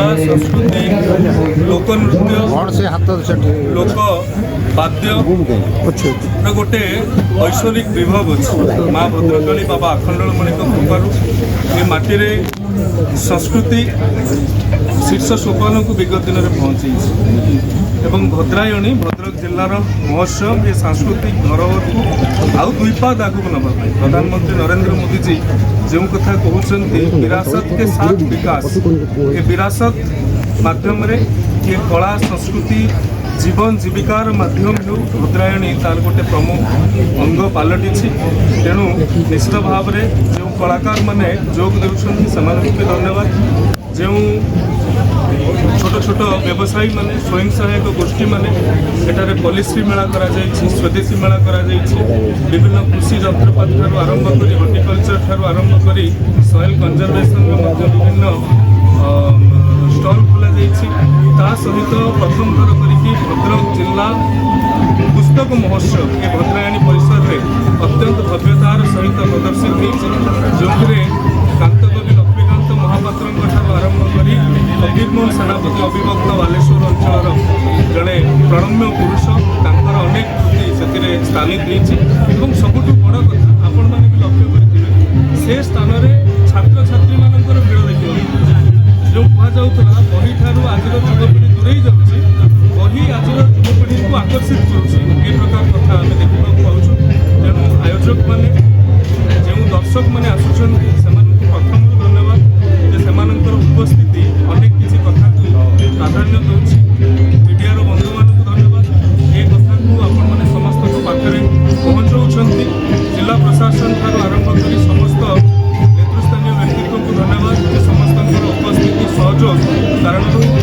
कला संस्कृति लोक नृत्य लोक वाद्य गोटे ऐश्वरिक विभव अच्छे माँ भद्रकाली बाबा आखंडलमणि कृपार ये माटी संस्कृति शीर्ष सोपान को विगत दिन में पहुँची एवं भद्रायणी भद्रक जिलार महोत्सव ये सांस्कृतिक धरोहर को आउ दुई पाद आगू नवाई प्रधानमंत्री नरेंद्र मोदी जी जो कथा कहते विरासत के साथ विकास ये विरासत माध्यम रे ये कला संस्कृति जीवन जीविकार माध्यम जो भद्रायणी तार गोटे प्रमुख अंग पलटि तेणु निश्चित भाव में जो कलाकार मैंने जोग देउछन्ति समानक भी धन्यवाद जो छोट छोट व्यवसायी माने स्वयं सहायक गोष्ठी माने एटारे पॉलिसी मेला करा जायछि स्वदेशी मेला करा जायछि विभिन्न कृषि यंत्रपाति ठारू आरंभ करी हॉर्टिकल्चर ठारू आरंभ करी सॉइल कंजर्वेशन विभिन्न स्टॉल खोला जायछि ता सहित प्रथम थर करिकि भद्रक जिला पुस्तक महोत्सव ये भद्रायणी परिसर में अत्यंत भव्यतार सहित प्रदर्शित होइछि जोंरे कांतकवि लक्ष्मीकांत महापात्र आरंभ करी फकीरमोहन सेनापति अविभक्त बालेश्वर अंचल जड़े प्रणम्य पुरुष तांकर अनेक कृति से स्थानित होती सबुठ बड़ कथा आपण मैंने भी लक्ष्य करेंगे से स्थान में छात्र छात्री मानकर भिड़ देखा जो कहुला बही ठारू आज युवपीढ़ी दूरे जाऊँगी बही आज युवपीढ़ी को आकर्षित कर प्रकार कथा आम देखा पाचु तेणु आयोजक मैंने जो दर्शक मैंने आसुँच प्रथम धन्यवाद से उपस्थिति अनेक किसी कथा को प्राधान्य दूसरी मीडिया बंधु मान धन्यवाद ये कथा को आपण मैंने समस्त पाखे पहुँचाऊँच जिला प्रशासन ठार आरंभ कर समस्त नेतृस्थानीय व्यक्तित्व को धन्यवाद समस्त उपस्थिति सहयोग कारण